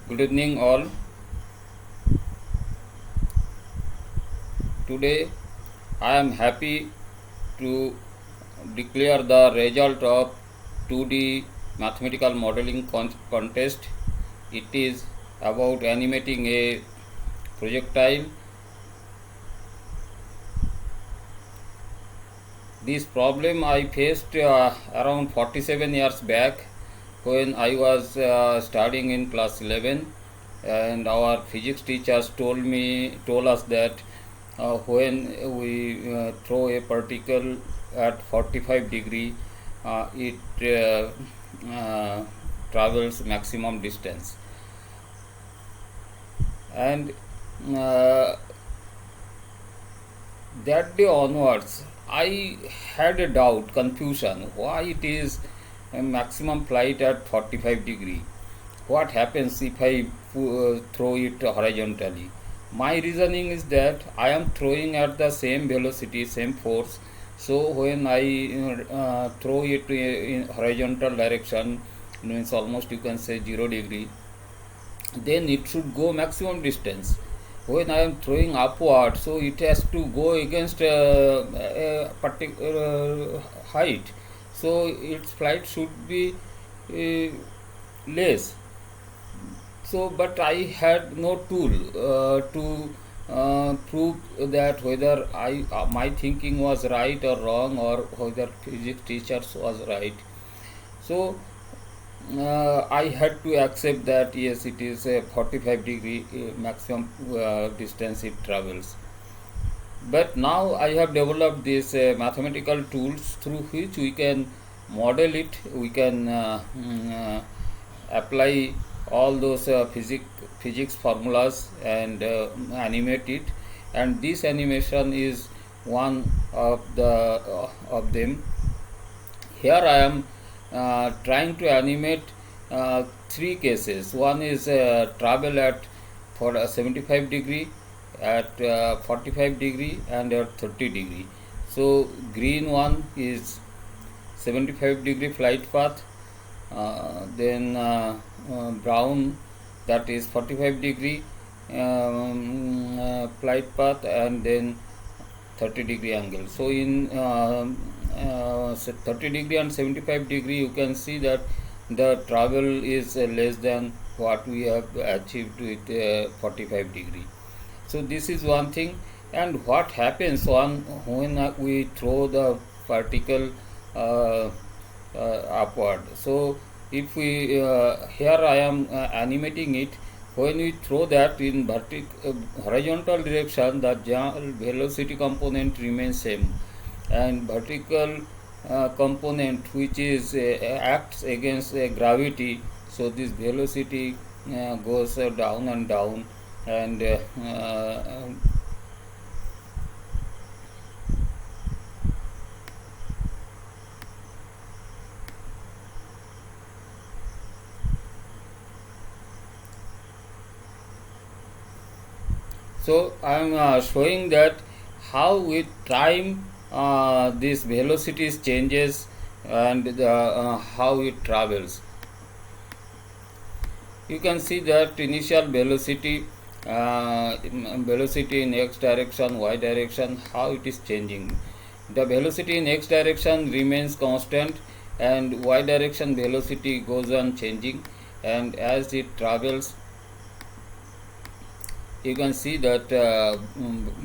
Good evening, all. Today, I am happy to declare the result of 2D mathematical modeling contest. It is about animating a projectile. This problem I faced around 47 years back when I was studying in class 11, and our physics teachers told us that when we throw a particle at 45 degree, it travels maximum distance. And uh, that day onwards, I had a doubt, confusion, why it is a maximum flight at 45 degree. What happens if I throw it horizontally? My reasoning is that I am throwing at the same velocity, same force. So when I throw it in horizontal direction, means almost you can say 0 degree, then it should go maximum distance. When I am throwing upward, so it has to go against a particular height, so its flight should be uh, less. So but I had no tool to prove that whether my thinking was right or wrong, or whether physics teachers was right. So I had to accept that yes, it is a 45 degree maximum distance it travels. But now I have developed these mathematical tools through which we can model it, we can apply all those physics formulas and animate it, and this animation is one of them. Here I am trying to animate three cases. One is travel at for 75 degree, at 45 degree, and at 30 degree. So green one is 75 degree flight path, then brown, that is 45 degree flight path, and then 30 degree angle. So in 30 degree and 75 degree, you can see that the travel is less than what we have achieved with 45 degree. So this is one thing. And what happens when we throw the particle uh, upward? So if we here I am animating it. When we throw that in horizontal direction, the velocity component remains same, and vertical component, which is acts against gravity, so this velocity goes down and down, and so I am showing that how with time this velocity changes, and how it travels. You can see that initial velocity in x direction, y direction, how it is changing. The velocity in x direction remains constant, and y direction velocity goes on changing, and as it travels, you can see that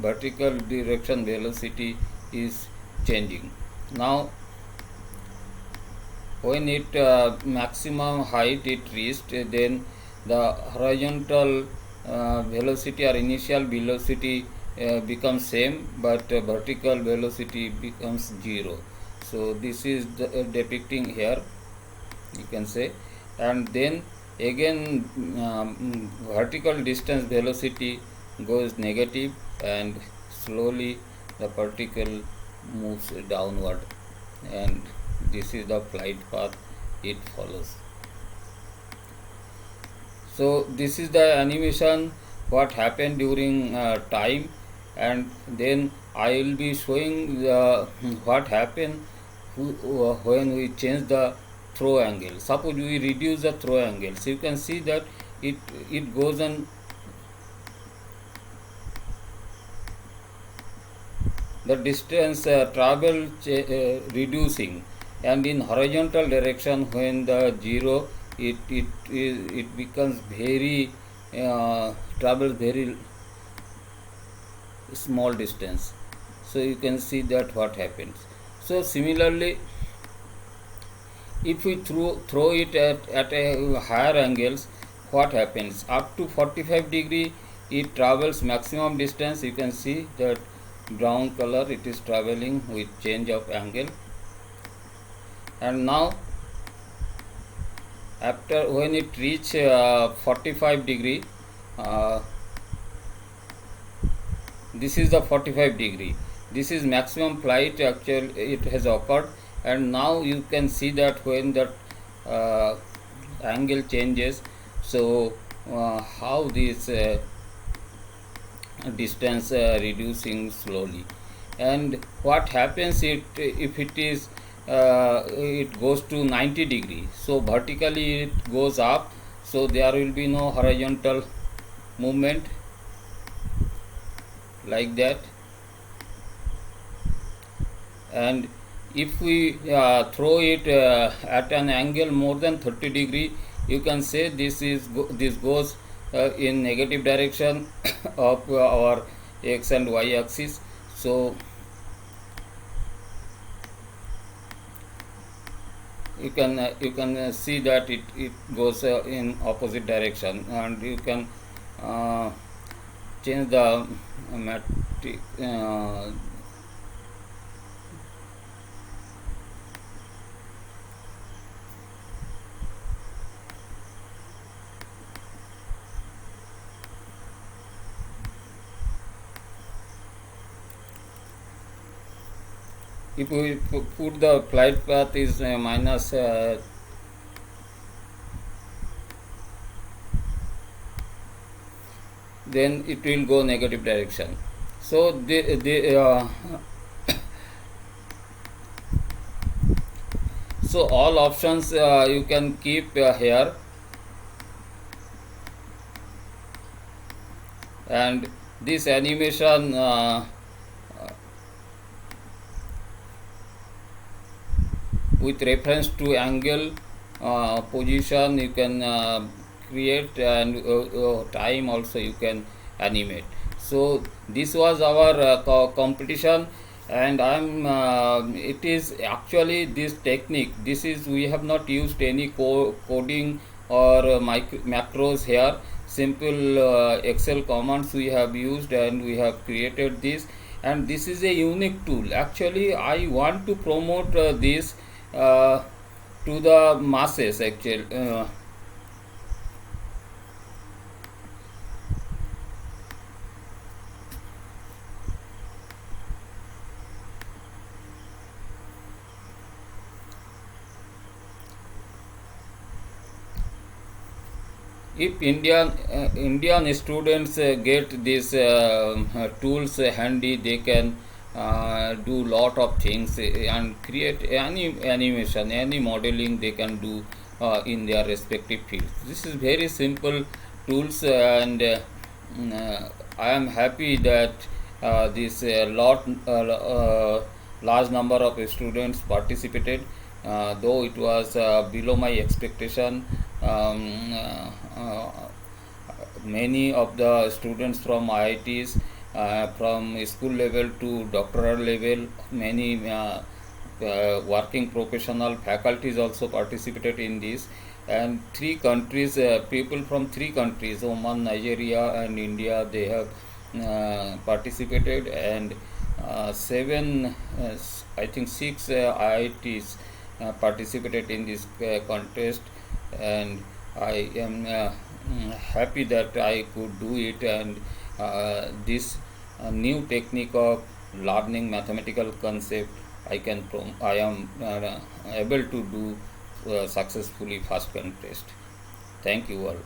vertical direction velocity is changing. Now when it maximum height it reached, then the horizontal velocity or initial velocity becomes same, but vertical velocity becomes 0. So this is depicting here, you can say. And then again vertical distance velocity goes negative, and slowly the particle moves downward, and this is the flight path it follows. So this is the animation what happened during time, and then I will be showing what happened when we change the throw angle. Suppose we reduce the throw angle, so you can see that it it goes on the distance reducing, and in horizontal direction when the zero it becomes very travels very small distance. So you can see that what happens. So similarly, if we throw it at a higher angles, what happens? Up to 45 degree it travels maximum distance. You can see that brown color, it is traveling with change of angle. And now after when it reach 45 degree, uh, this is the 45 degree, this is maximum flight actually it has occurred. And now you can see that when the uh, angle changes, so how this distance reducing slowly. And what happens if it is it goes to 90 degree, so vertically it goes up, so there will be no horizontal movement like that. And if we throw it at an angle more than 30 degree, you can say this goes in negative direction of our x and y axis. So you can see that it goes in opposite direction, and you can uh, change the matrix. If we put the flight path is minus then it will go negative direction. So so all options you can keep here. And this animation with reference to angle, position, you can create, and time also you can animate. So this was our competition. And it is actually this technique, this is, we have not used any coding or macros here. Simple excel commands we have used, and we have created this. And this is a unique tool. Actually I want to promote this uh, to the masses actually. If Indian students get these tools handy, they can do lot of things and create any animation, any modeling they can do in their respective fields. This is very simple tools. And I am happy that this large number of students participated, though it was below my expectation. Many of the students from IITs, from school level to doctoral level, many working professional faculties also participated in this. And three countries, people from three countries, Oman, Nigeria and India, they have participated. And seven, I think six IITs participated in this contest. And I am happy that I could do it. And this new technique of learning mathematical concept, I am able to do successfully first contest. Thank you all.